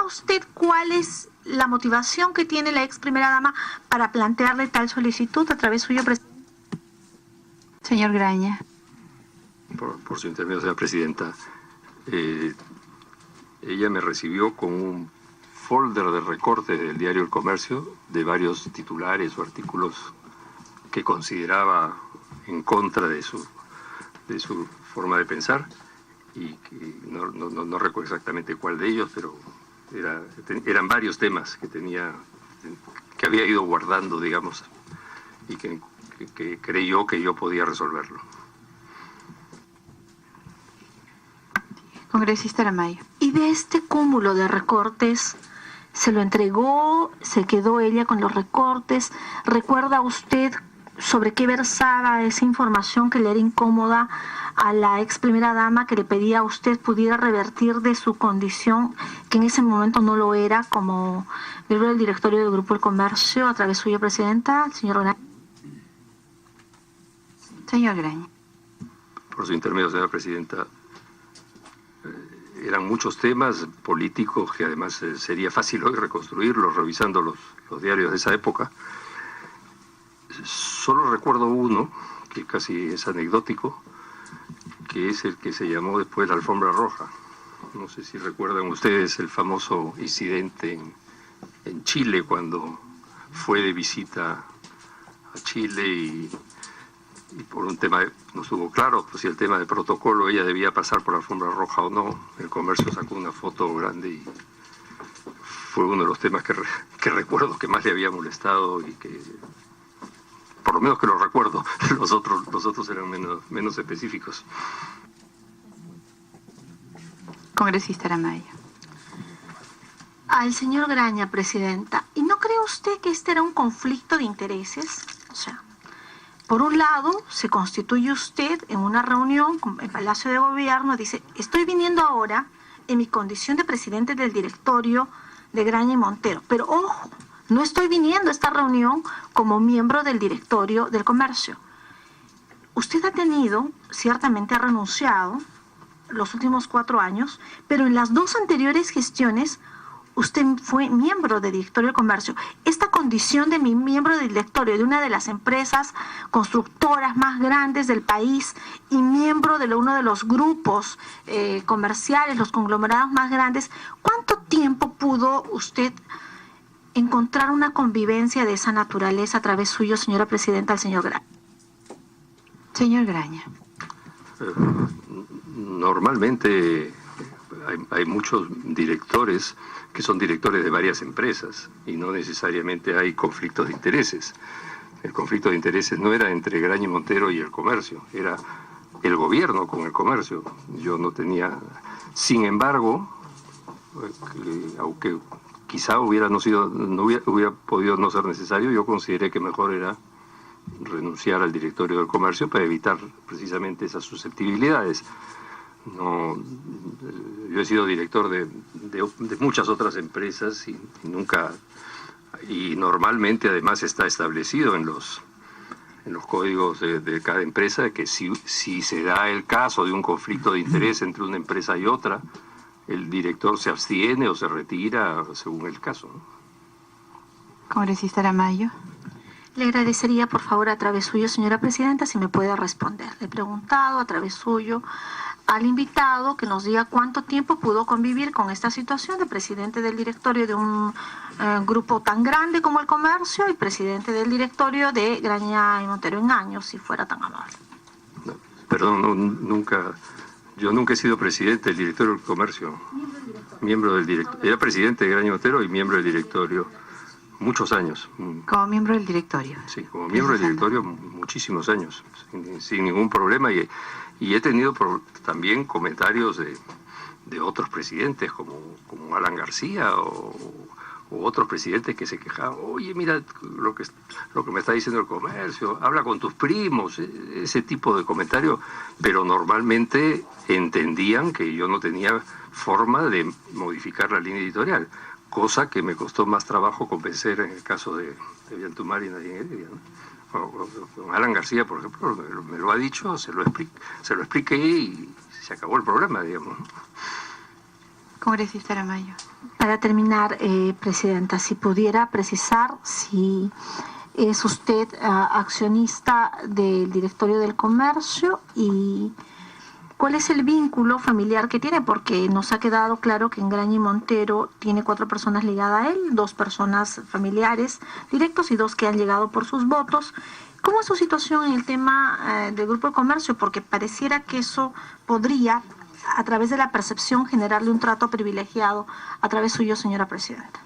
¿Recuerda usted cuál es la motivación que tiene la ex primera dama para plantearle tal solicitud a través suyo, presidente? Señor Graña. Por su intermedio, señora presidenta. Ella me recibió con un folder de recortes del diario El Comercio de varios titulares o artículos que consideraba en contra de su forma de pensar, y que no recuerdo exactamente cuál de ellos, pero eran varios temas que había ido guardando, digamos, y que creyó que yo podía resolverlo. Congresista Aramayo. Y de este cúmulo de recortes, ¿se lo entregó? ¿Se quedó ella con los recortes? ¿Recuerda usted sobre qué versaba esa información que le era incómoda a la ex primera dama, que le pedía a usted pudiera revertir de su condición, que en ese momento no lo era, como miembro del directorio del Grupo El Comercio, a través suya, presidenta, señor Graña? Señor Graña. Por su intermedio, señora presidenta, eran muchos temas políticos que además sería fácil hoy reconstruirlos revisando los diarios de esa época. Solo recuerdo uno, que casi es anecdótico, que es el que se llamó después la alfombra roja. No sé si recuerdan ustedes el famoso incidente en Chile, cuando fue de visita a Chile y por un tema, no estuvo claro pues, si el tema de protocolo ella debía pasar por la alfombra roja o no. El Comercio sacó una foto grande y fue uno de los temas que recuerdo que más le había molestado, y que, por lo menos que lo recuerdo, los otros eran menos específicos. Congresista Aramayo. Al señor Graña, presidenta, ¿y no cree usted que este era un conflicto de intereses? O sea, por un lado, se constituye usted en una reunión con el Palacio de Gobierno, dice, estoy viniendo ahora en mi condición de presidente del directorio de Graña y Montero, pero ojo, no estoy viniendo a esta reunión como miembro del directorio del Comercio. Usted ciertamente ha renunciado los últimos 4 años, pero en las 2 anteriores gestiones usted fue miembro del directorio del Comercio. Esta condición de mi miembro del directorio de una de las empresas constructoras más grandes del país y miembro de uno de los grupos comerciales, los conglomerados más grandes, ¿cuánto tiempo pudo usted encontrar una convivencia de esa naturaleza a través suyo, señora presidenta, al señor Graña? Señor Graña. Normalmente hay muchos directores que son directores de varias empresas y no necesariamente hay conflictos de intereses. El conflicto de intereses no era entre Graña y Montero y el Comercio, era el gobierno con el Comercio. Yo no tenía... Sin embargo, aunque quizá no hubiera podido no ser necesario, yo consideré que mejor era renunciar al directorio del Comercio para evitar precisamente esas susceptibilidades. No, yo he sido director de muchas otras empresas y normalmente además está establecido en los códigos de cada empresa que si se da el caso de un conflicto de interés entre una empresa y otra, el director se abstiene o se retira según el caso, ¿no? Congresista Aramayo. Le agradecería, por favor, a través suyo, señora presidenta, si me puede responder. Le he preguntado a través suyo al invitado que nos diga cuánto tiempo pudo convivir con esta situación de presidente del directorio de un grupo tan grande como el Comercio y presidente del directorio de Graña y Montero en años, si fuera tan amable. No, perdón, yo nunca he sido presidente del directorio del Comercio. Miembro del directorio. Era presidente de Graña y Montero y miembro del directorio muchos años. Como miembro del directorio. Sí, como miembro del directorio muchísimos años, sin ningún problema, y he tenido también comentarios de otros presidentes como Alan García o otros presidentes que se quejaban, oye, mira lo que me está diciendo el Comercio, habla con tus primos, ese tipo de comentarios, pero normalmente entendían que yo no tenía forma de modificar la línea editorial, cosa que me costó más trabajo convencer en el caso de Villantumar y Nadine Heredia, ¿no? Alan García, por ejemplo, me lo ha dicho, se lo expliqué y se acabó el problema, digamos. Congresista Aramayo. Para terminar, Presidenta, si pudiera precisar si es usted accionista del Directorio del Comercio y cuál es el vínculo familiar que tiene, porque nos ha quedado claro que en Graña y Montero tiene 4 personas ligadas a él, 2 personas familiares directos y 2 que han llegado por sus votos. ¿Cómo es su situación en el tema del Grupo de Comercio? Porque pareciera que eso podría, a través de la percepción, generarle un trato privilegiado a través suyo, señora Presidenta.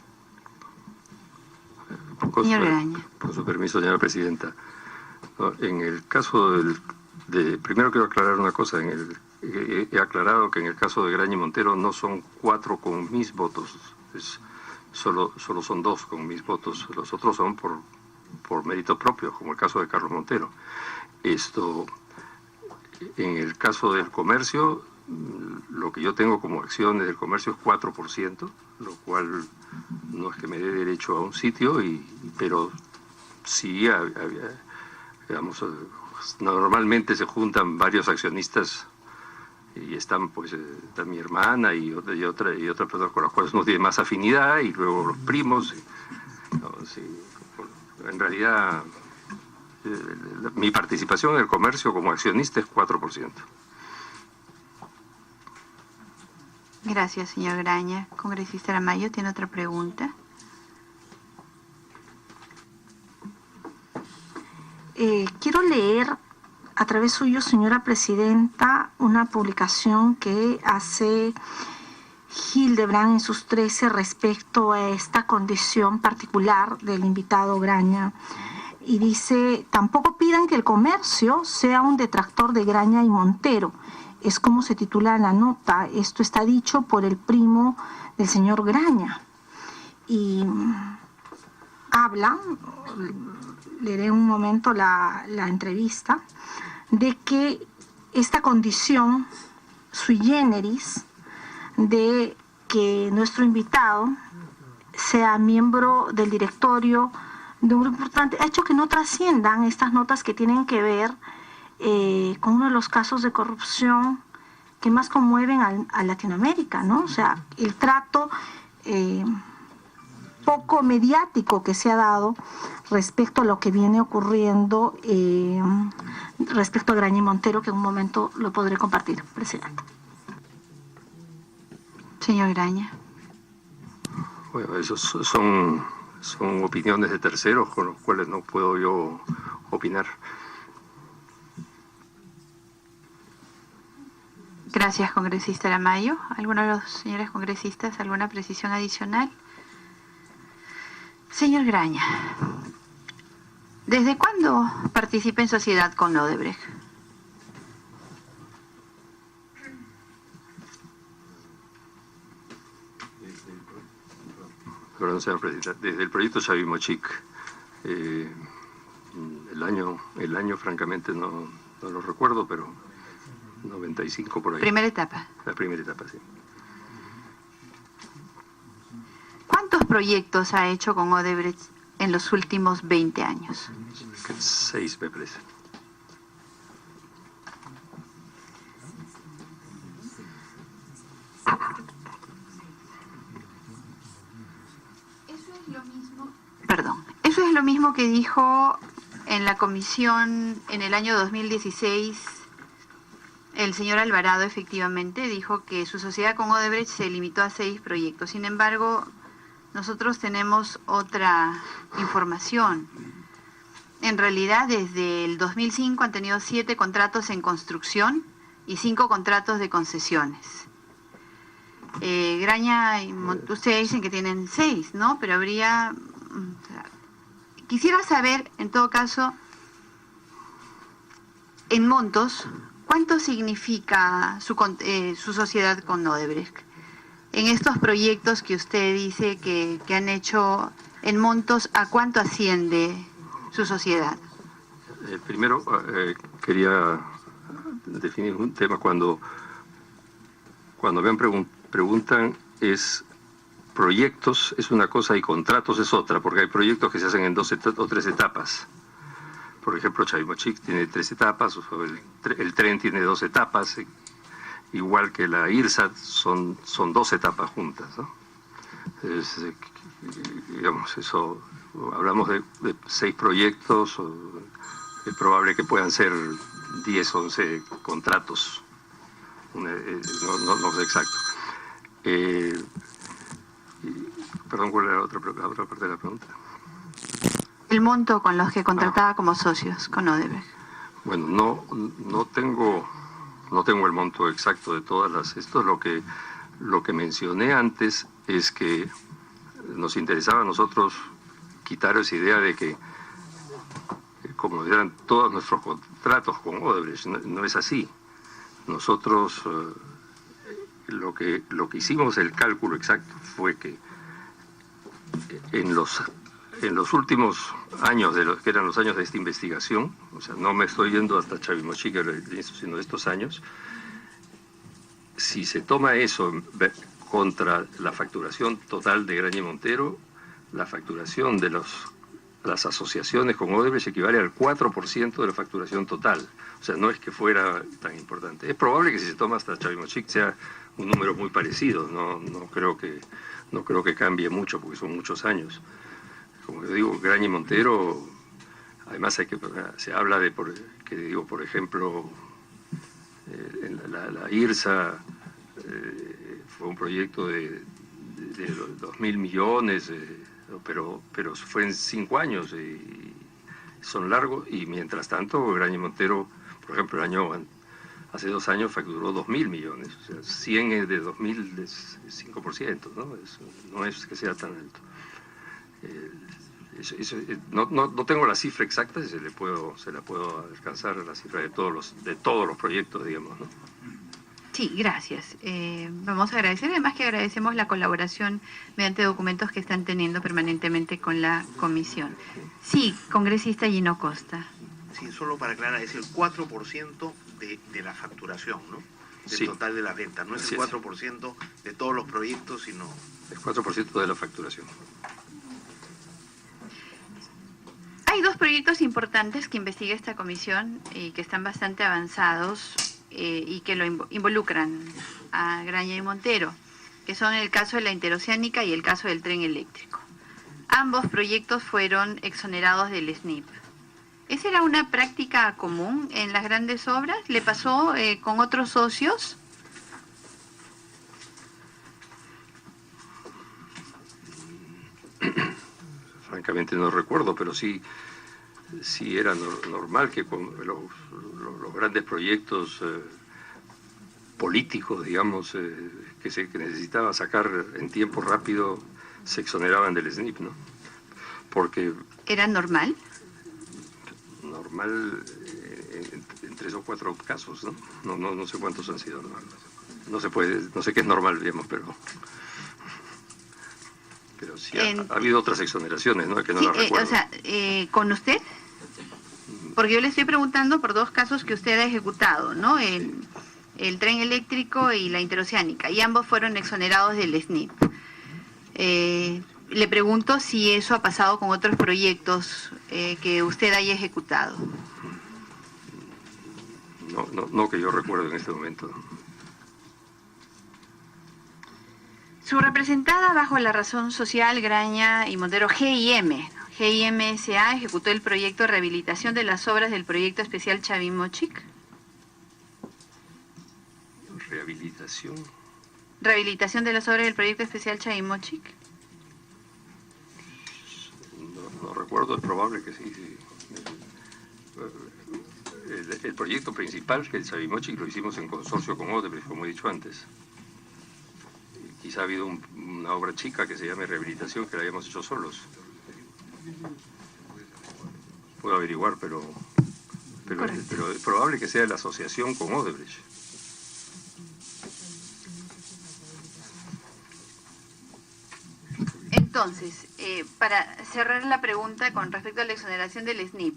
Señor Graña. Con su permiso, señora Presidenta. En el caso primero quiero aclarar una cosa. He aclarado que en el caso de Graña y Montero no son 4 con mis votos. Solo son 2 con mis votos. Los otros son por mérito propio, como el caso de Carlos Montero. En el caso del comercio, lo que yo tengo como acciones del comercio es 4%, lo cual no es que me dé derecho a un sitio, pero sí, digamos, normalmente se juntan varios accionistas y están, pues, está mi hermana y otra persona con las cuales uno tiene más afinidad, y luego los primos. En realidad, mi participación en el comercio como accionista es 4%. Gracias, señor Graña. Congresista Aramayo, ¿tiene otra pregunta? Quiero leer a través suyo, señora Presidenta, una publicación que hace Hildebrand en sus 13 respecto a esta condición particular del invitado Graña. Y dice: tampoco pidan que el comercio sea un detractor de Graña y Montero. Es como se titula la nota. Esto está dicho por el primo del señor Graña. Y habla, leeré un momento la entrevista, de que esta condición sui generis de que nuestro invitado sea miembro del directorio de un grupo importante ha hecho que no trasciendan estas notas que tienen que ver con uno de los casos de corrupción que más conmueven a Latinoamérica, ¿no? O sea, el trato poco mediático que se ha dado respecto a lo que viene ocurriendo respecto a Graña y Montero, que en un momento lo podré compartir, Presidente. Señor Graña. Bueno, esos son opiniones de terceros con los cuales no puedo yo opinar. Gracias, congresista Aramayo. ¿Alguno de los señores congresistas, alguna precisión adicional? Señor Graña, ¿desde cuándo participa en sociedad con Odebrecht? Perdón, señor Presidente, desde el proyecto Chavimochic. El año francamente no lo recuerdo, pero 95 por ahí. Primera etapa. La primera etapa, sí. ¿Cuántos proyectos ha hecho con Odebrecht en los últimos 20 años? 6, me parece. Eso es lo mismo que dijo en la comisión en el año 2016 el señor Alvarado. Efectivamente dijo que su sociedad con Odebrecht se limitó a 6 proyectos. Sin embargo, nosotros tenemos otra información. En realidad, desde el 2005 han tenido 7 contratos en construcción y 5 contratos de concesiones. Graña y ustedes dicen que tienen 6, ¿no? Pero habría... Quisiera saber, en todo caso, en montos, ¿cuánto significa su sociedad con Odebrecht? En estos proyectos que usted dice que han hecho en montos, ¿a cuánto asciende su sociedad? Primero, quería definir un tema. Cuando me preguntan, es proyectos es una cosa y contratos es otra, porque hay proyectos que se hacen en 2 o 3 etapas. Por ejemplo, Chavimochic tiene 3 etapas, el tren tiene 2 etapas. igual que la IRSAT, son 2 etapas juntas, ¿no? Digamos, eso, hablamos de 6 proyectos, es probable que puedan ser 10, 11 contratos, no sé exacto. Perdón, ¿cuál era la otra parte de la pregunta? El monto con los que contrataba como socios con Odebrecht. Bueno, no tengo el monto exacto de todas las. Esto es lo que mencioné antes, es que nos interesaba a nosotros quitar esa idea de que, como eran todos nuestros contratos con Odebrecht, no es así. Nosotros lo que hicimos, el cálculo exacto, fue que en los últimos años, que eran los años de esta investigación, o sea, no me estoy yendo hasta Chavimochic, sino de estos años, si se toma eso contra la facturación total de Graña y Montero, la facturación de las asociaciones con Odebrecht equivale al 4% de la facturación total. O sea, no es que fuera tan importante. Es probable que si se toma hasta Chavimochic sea un número muy parecido. No creo que cambie mucho, porque son muchos años. Como yo digo, Graña y Montero, además se habla de, por ejemplo, la IRSA fue un proyecto de 2.000 millones, pero fue en 5 años y son largos, y mientras tanto Graña y Montero, por ejemplo, hace 2 años facturó 2.000 millones, o sea, 100 de 2.000 es 5%, ¿no? No es que sea tan alto. No tengo la cifra exacta, se la puedo alcanzar, la cifra de todos los proyectos, digamos, ¿no? Sí, gracias. Vamos a agradecer, además que agradecemos la colaboración mediante documentos que están teniendo permanentemente con la comisión. Sí, congresista Gino Costa. Sí, solo para aclarar, es el 4% de la facturación, ¿no? Del total de la venta, no es el 4% de todos los proyectos, sino... El 4% de la facturación. Hay 2 proyectos importantes que investiga esta comisión y que están bastante avanzados y que lo involucran a Graña y Montero, que son el caso de la interoceánica y el caso del tren eléctrico. Ambos proyectos fueron exonerados del SNIP. ¿Esa era una práctica común en las grandes obras? ¿Le pasó con otros socios? Francamente no recuerdo, pero sí era normal que con los grandes proyectos políticos, digamos, que necesitaba sacar en tiempo rápido, se exoneraban del SNIP, ¿no? Porque... ¿Era normal? Normal en 3 o 4 casos, ¿no? No sé cuántos han sido normales. No sé qué es normal, digamos, pero sí ha habido otras exoneraciones, ¿no? Que no las recuerdo. O sea, ¿con usted? Porque yo le estoy preguntando por 2 casos que usted ha ejecutado, ¿no? El tren eléctrico y la interoceánica, y ambos fueron exonerados del SNIP. Le pregunto si eso ha pasado con otros proyectos que usted haya ejecutado. No que yo recuerdo en este momento. Su representada bajo la razón social Graña y Montero GIM S.A. ejecutó el proyecto de rehabilitación de las obras del proyecto especial Chavimochic. ¿Rehabilitación? ¿Rehabilitación de las obras del proyecto especial Chavimochic? No recuerdo, es probable que sí. El proyecto principal, que el Chavimochic, lo hicimos en consorcio con Odebrecht, como he dicho antes. Quizá ha habido una obra chica que se llame Rehabilitación, que la hayamos hecho solos. Puedo averiguar, pero es probable que sea la asociación con Odebrecht. Entonces, para cerrar la pregunta con respecto a la exoneración del SNIP,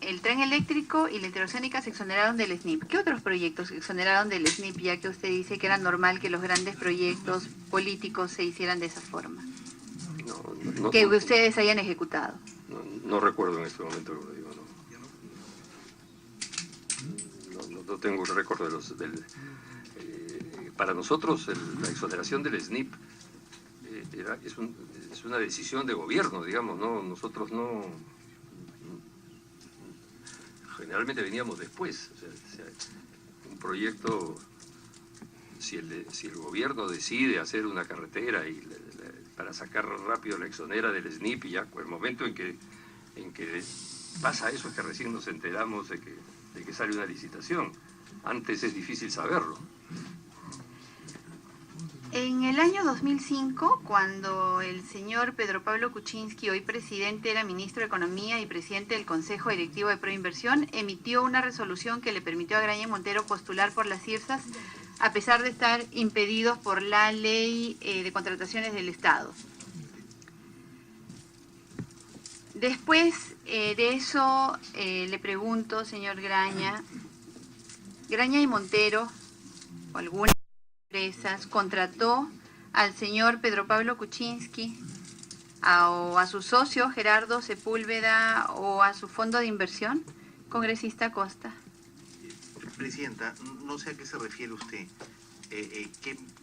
el tren eléctrico y la interoceánica se exoneraron del SNIP. ¿Qué otros proyectos se exoneraron del SNIP, ya que usted dice que era normal que los grandes proyectos políticos se hicieran de esa forma? Que ustedes hayan ejecutado. No recuerdo en este momento, como digo, no tengo un récord para nosotros la exoneración del SNIP es una decisión de gobierno, digamos, ¿no? Nosotros no... Generalmente veníamos después. O sea, un proyecto, si el gobierno decide hacer una carretera para sacar rápido la exonera del SNIP, y ya el momento en que pasa eso es que recién nos enteramos de que sale una licitación. Antes es difícil saberlo. En el año 2005, cuando el señor Pedro Pablo Kuczynski, hoy presidente, era ministro de Economía y presidente del Consejo Directivo de Proinversión, emitió una resolución que le permitió a Graña y Montero postular por las IRSAs, a pesar de estar impedidos por la ley de contrataciones del Estado. Después de eso, le pregunto, señor Graña y Montero, o algunas empresas, contrató al señor Pedro Pablo Kuczynski o a su socio Gerardo Sepúlveda o a su fondo de inversión, congresista Costa. Presidenta, no sé a qué se refiere usted.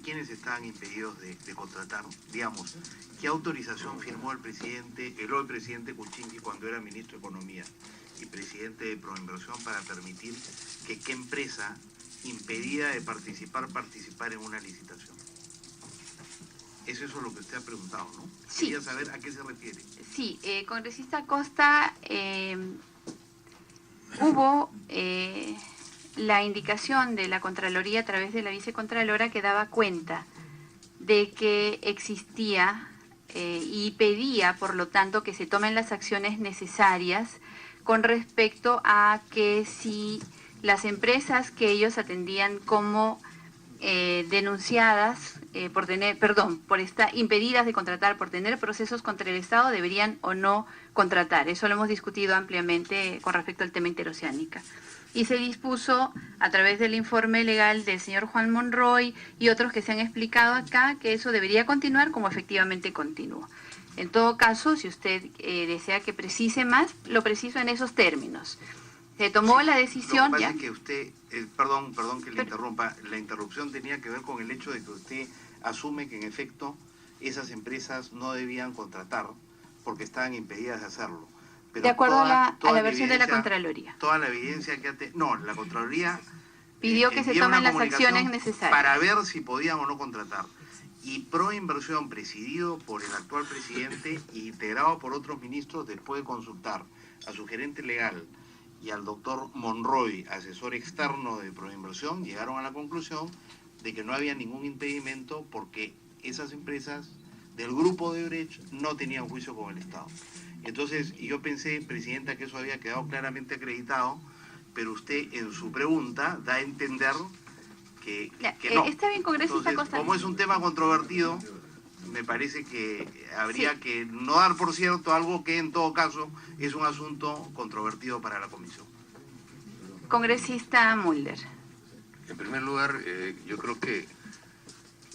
¿Quiénes estaban impedidos de contratar? Digamos, ¿qué autorización firmó el hoy presidente Kuczynski cuando era ministro de Economía y presidente de Proinversión para permitir que qué empresa impedida de participar en una licitación? Es eso lo que usted ha preguntado, ¿no? Sí. Quería saber a qué se refiere. Sí, congresista Costa, hubo la indicación de la Contraloría a través de la vicecontralora que daba cuenta de que existía y pedía, por lo tanto, que se tomen las acciones necesarias con respecto a que si las empresas que ellos atendían como denunciadas por estar impedidas de contratar, por tener procesos contra el Estado, deberían o no contratar. Eso lo hemos discutido ampliamente con respecto al tema interoceánica. Y se dispuso, a través del informe legal del señor Juan Monroy y otros que se han explicado acá, que eso debería continuar como efectivamente continúa. En todo caso, si usted desea que precise más, lo preciso en esos términos. Se tomó la decisión... Lo que pasa es que usted, perdón que le interrumpa, la interrupción tenía que ver con el hecho de que usted asume que en efecto esas empresas no debían contratar porque estaban impedidas de hacerlo. Pero de acuerdo a la versión de la Contraloría. Toda la evidencia que la Contraloría pidió que se tomen las acciones necesarias para ver si podían o no contratar. Y Proinversión, presidido por el actual presidente e integrado por otros ministros, después de consultar a su gerente legal y al doctor Monroy, asesor externo de Proinversión, llegaron a la conclusión de que no había ningún impedimento porque esas empresas del grupo de Brecht no tenían juicio con el Estado. Entonces, yo pensé, Presidenta, que eso había quedado claramente acreditado, pero usted en su pregunta da a entender que no. Está bien, congresista Costa. Como es un tema controvertido, me parece que habría que no dar por cierto algo que en todo caso es un asunto controvertido para la Comisión. Congresista Mulder. En primer lugar, yo creo que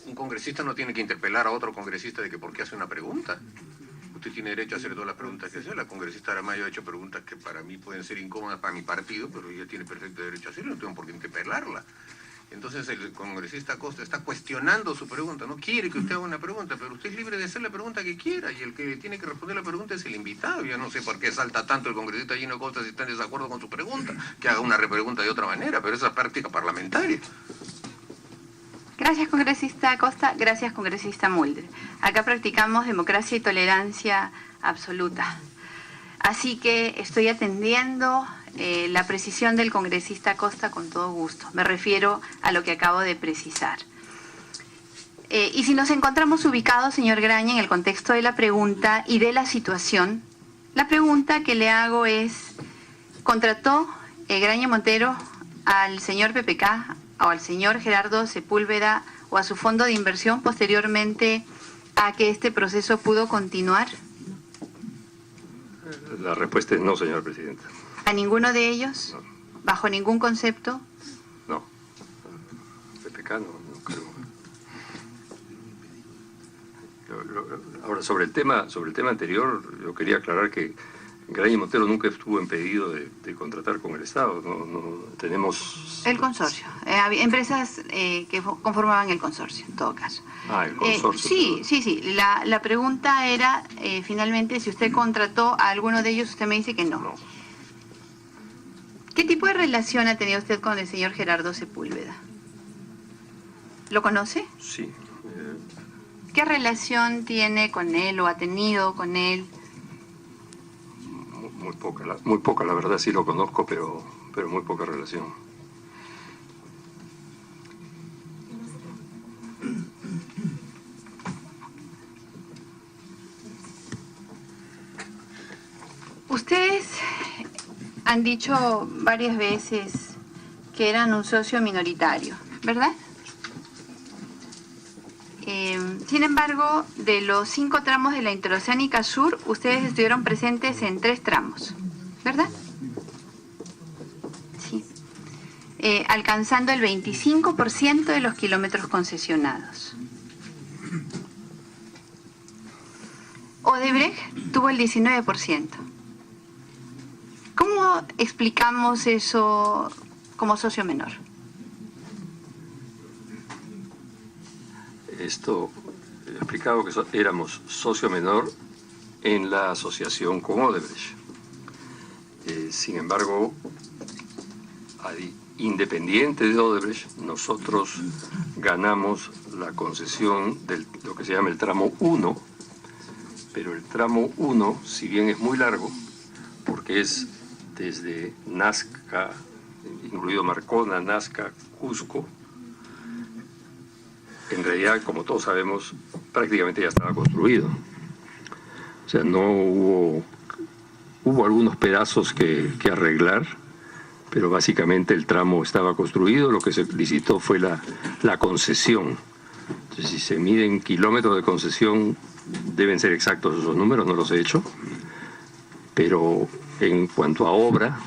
un congresista no tiene que interpelar a otro congresista de que por qué hace una pregunta. Usted tiene derecho a hacer todas las preguntas que sea. La congresista Aramayo ha hecho preguntas que para mí pueden ser incómodas para mi partido, pero ella tiene perfecto derecho a hacerlo, no tengo por qué interpelarla. Entonces el congresista Costa está cuestionando su pregunta, no quiere que usted haga una pregunta, pero usted es libre de hacer la pregunta que quiera, y el que tiene que responder la pregunta es el invitado. Yo no sé por qué salta tanto el congresista Gino Costa si está en desacuerdo con su pregunta, que haga una repregunta de otra manera, pero esa es práctica parlamentaria. Gracias, congresista Costa. Gracias, congresista Mulder. Acá practicamos democracia y tolerancia absoluta. Así que estoy atendiendo la precisión del congresista Costa con todo gusto. Me refiero a lo que acabo de precisar. Y si nos encontramos ubicados, señor Graña, en el contexto de la pregunta y de la situación, la pregunta que le hago es, ¿contrató Graña Montero al señor PPK o al señor Gerardo Sepúlveda o a su fondo de inversión posteriormente a que este proceso pudo continuar? La respuesta es no, señora presidenta. ¿A ninguno de ellos? No. ¿Bajo ningún concepto? No. PPK no creo. Ahora, sobre el tema anterior, yo quería aclarar que Graña y Montero nunca estuvo impedido de contratar con el Estado. No tenemos... El consorcio. Empresas que conformaban el consorcio, en todo caso. El consorcio. Sí. La pregunta era, finalmente, si usted contrató a alguno de ellos, usted me dice que no. No. ¿Qué tipo de relación ha tenido usted con el señor Gerardo Sepúlveda? ¿Lo conoce? Sí. ¿Qué relación tiene con él o ha tenido con él? Muy poca, la verdad sí lo conozco, pero muy poca relación. Ustedes han dicho varias veces que eran un socio minoritario, ¿verdad? Sin embargo, de los 5 tramos de la Interoceánica Sur, ustedes estuvieron presentes en 3 tramos, ¿verdad? Sí. Alcanzando el 25% de los kilómetros concesionados. Odebrecht tuvo el 19%. ¿Cómo explicamos eso como socio menor? Esto he explicado que éramos socio menor en la asociación con Odebrecht. Sin embargo, independiente de Odebrecht, nosotros ganamos la concesión de lo que se llama el tramo 1, pero el tramo 1, si bien es muy largo, porque es desde Nazca, incluido Marcona, Nazca, Cusco, en realidad, como todos sabemos, prácticamente ya estaba construido. O sea, no hubo algunos pedazos que arreglar, pero básicamente el tramo estaba construido. Lo que se licitó fue la concesión. Entonces, si se miden kilómetros de concesión, deben ser exactos esos números, no los he hecho. Pero en cuanto a obra,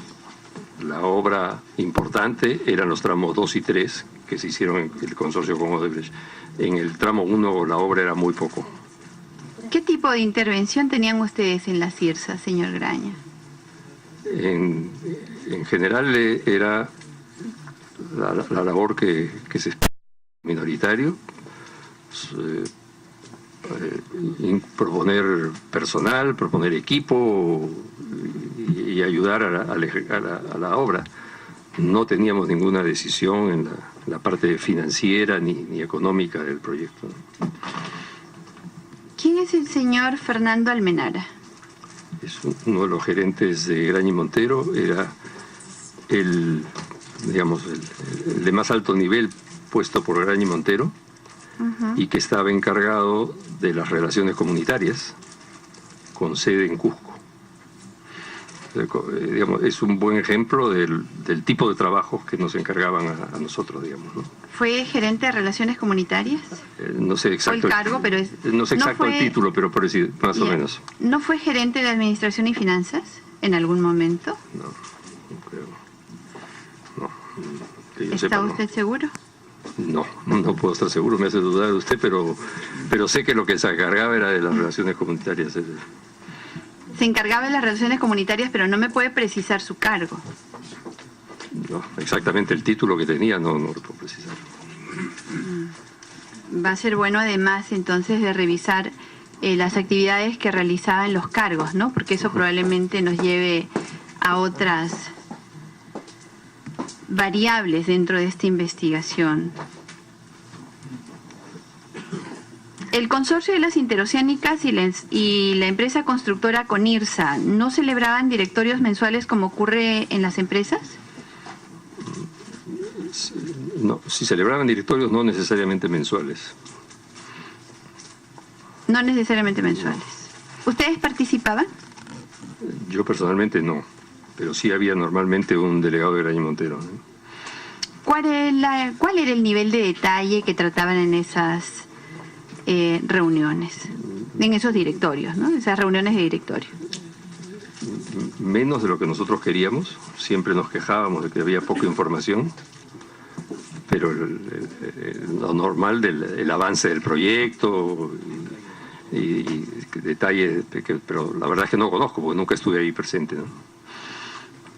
la obra importante eran los tramos 2 y 3, que se hicieron en el consorcio con Odebrecht. En el tramo 1 la obra era muy poco. ¿Qué tipo de intervención tenían ustedes en la CIRSA, señor Graña? En general era la labor que se espera minoritario, proponer personal, proponer equipo y ayudar a la obra. No teníamos ninguna decisión en la parte financiera ni económica del proyecto. ¿Quién es el señor Fernando Almenara? Es uno de los gerentes de Graña y Montero, era el de más alto nivel puesto por Graña y Montero, y que estaba encargado de las relaciones comunitarias con sede en Cusco. Es un buen ejemplo del tipo de trabajos que nos encargaban a nosotros, digamos, ¿no? ¿Fue gerente de Relaciones Comunitarias? No sé exacto. El cargo, pero no sé exacto el título, pero por decir, más o menos. ¿No fue gerente de Administración y Finanzas en algún momento? No creo. No. Que yo ¿Está sepa, usted seguro? No puedo estar seguro, me hace dudar usted, pero sé que lo que se encargaba era de las relaciones comunitarias. Se encargaba de las relaciones comunitarias, pero no me puede precisar su cargo. No, exactamente el título que tenía no lo puedo precisar. Va a ser bueno además entonces de revisar las actividades que realizaban los cargos, ¿no? Porque eso probablemente nos lleve a otras variables dentro de esta investigación. El consorcio de las interoceánicas y la empresa constructora Conirsa, ¿no celebraban directorios mensuales como ocurre en las empresas? No, si celebraban directorios no necesariamente mensuales. No necesariamente mensuales. ¿Ustedes participaban? Yo personalmente no, pero sí había normalmente un delegado de Graña y Montero, ¿no? ¿Cuál era el nivel de detalle que trataban en esas reuniones, en esos directorios, ¿no? Esas reuniones de directorio? Menos de lo que nosotros queríamos. Siempre nos quejábamos de que había poca información, pero lo normal del avance del proyecto, y detalles, pero la verdad es que no conozco, porque nunca estuve ahí presente, ¿no?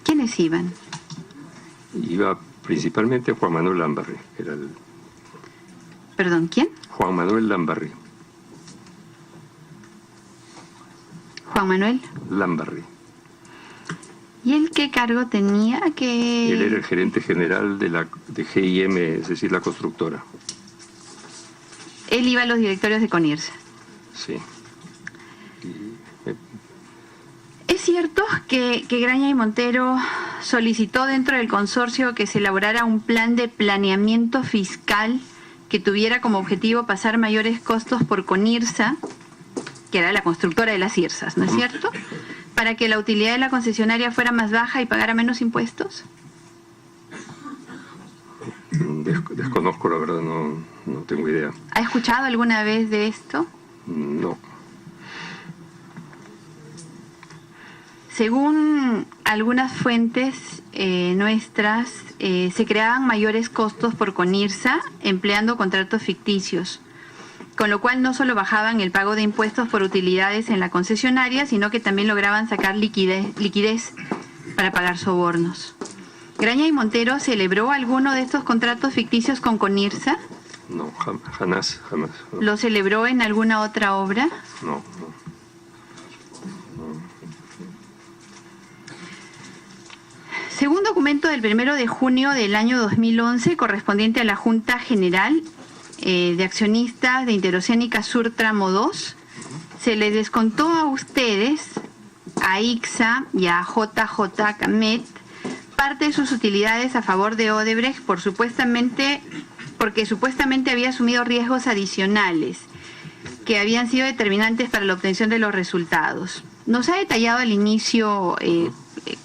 ¿Quiénes iban? Iba principalmente Juan Manuel Lambarri, que era el... Perdón, ¿quién? Juan Manuel Lambarri. Juan Manuel Lambarri. ¿Y él qué cargo tenía? Él era el gerente general de GIM, es decir, la constructora. Él iba a los directorios de Conirsa. Sí. ¿Es cierto que Graña y Montero solicitó dentro del consorcio que se elaborara un plan de planeamiento fiscal que tuviera como objetivo pasar mayores costos por Conirsa, que era la constructora de las IRSAs, ¿no es cierto?, para que la utilidad de la concesionaria fuera más baja y pagara menos impuestos? Desconozco, la verdad, no tengo idea. ¿Ha escuchado alguna vez de esto? No. Según algunas fuentes nuestras, se creaban mayores costos por Conirsa empleando contratos ficticios, con lo cual no solo bajaban el pago de impuestos por utilidades en la concesionaria, sino que también lograban sacar liquidez para pagar sobornos. ¿Graña y Montero celebró alguno de estos contratos ficticios con Conirsa? No, jamás. No. ¿Lo celebró en alguna otra obra? No. Según documento del 1 de junio del año 2011, correspondiente a la Junta General de Accionistas de Interoceánica Sur Tramo 2, se les descontó a ustedes, a ICSA y a JJ Camet, parte de sus utilidades a favor de Odebrecht porque supuestamente había asumido riesgos adicionales que habían sido determinantes para la obtención de los resultados. Nos ha detallado al inicio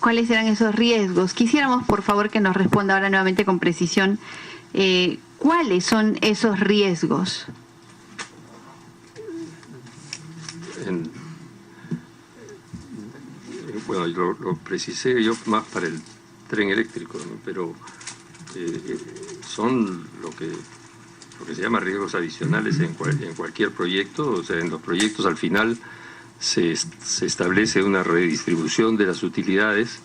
cuáles eran esos riesgos. Quisiéramos, por favor, que nos responda ahora nuevamente con precisión cuáles son esos riesgos. Bueno, lo precisé yo más para el tren eléctrico, ¿no? Pero son lo que se llama riesgos adicionales en cualquier proyecto. O sea, en los proyectos al final se establece una redistribución de las utilidades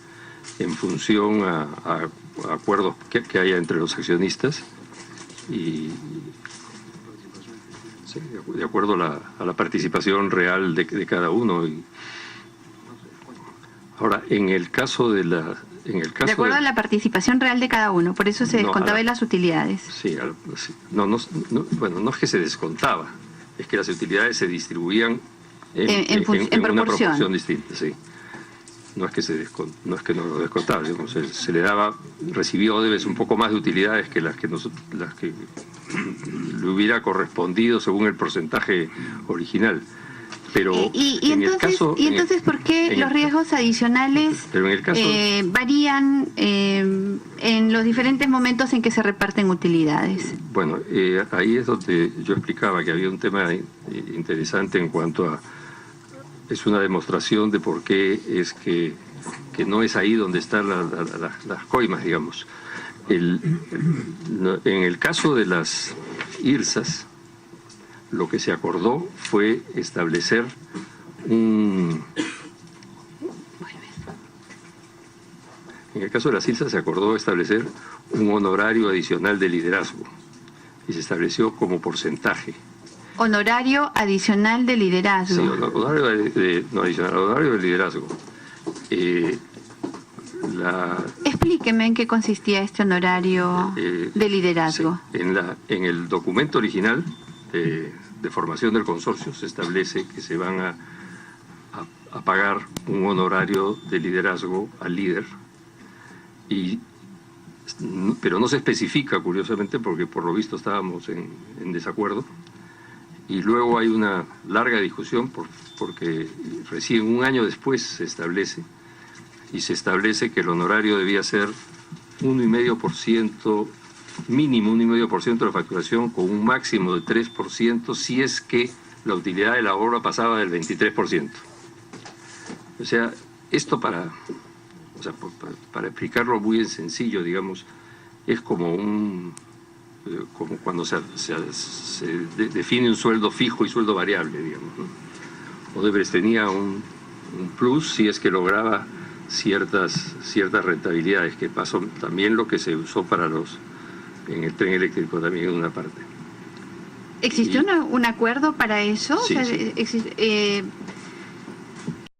en función a acuerdos que haya entre los accionistas y sí, de acuerdo a la participación real de cada uno. Ahora, en el caso de la... de acuerdo a la participación real de cada uno, por eso se descontaba de las utilidades. Sí, bueno, no es que se descontaba, es que las utilidades se distribuían en una proporción distinta, sí. No es que no lo descontaba, digamos, se le daba, recibió Odebrecht un poco más de utilidades que las que le hubiera correspondido según el porcentaje original. Pero entonces, ¿por qué los riesgos adicionales varían en los diferentes momentos en que se reparten utilidades? Bueno, ahí es donde yo explicaba que había un tema interesante en cuanto a... Es una demostración de por qué es que no es ahí donde están las coimas, digamos. En el caso de las IRSAs, lo que se acordó fue establecer en el caso de las IRSAs se acordó establecer un honorario adicional de liderazgo y se estableció como porcentaje. Honorario adicional de liderazgo. Sí, honorario de liderazgo. Explíqueme en qué consistía este honorario de liderazgo. Sí, en el documento original de formación del consorcio se establece que se van a pagar un honorario de liderazgo al líder, pero no se especifica, curiosamente, porque por lo visto estábamos en desacuerdo. Y luego hay una larga discusión porque recién un año después se establece que el honorario debía ser 1,5%, mínimo 1,5% de la facturación, con un máximo de 3% si es que la utilidad de la obra pasaba del 23%. O sea, esto para explicarlo muy en sencillo, digamos, es como como cuando se define un sueldo fijo y sueldo variable, digamos, ¿no? Odebrecht tenía un plus si es que lograba ciertas rentabilidades, que pasó también lo que se usó para en el tren eléctrico también en una parte. ¿Existió un acuerdo para eso? Sí, o sea, sí.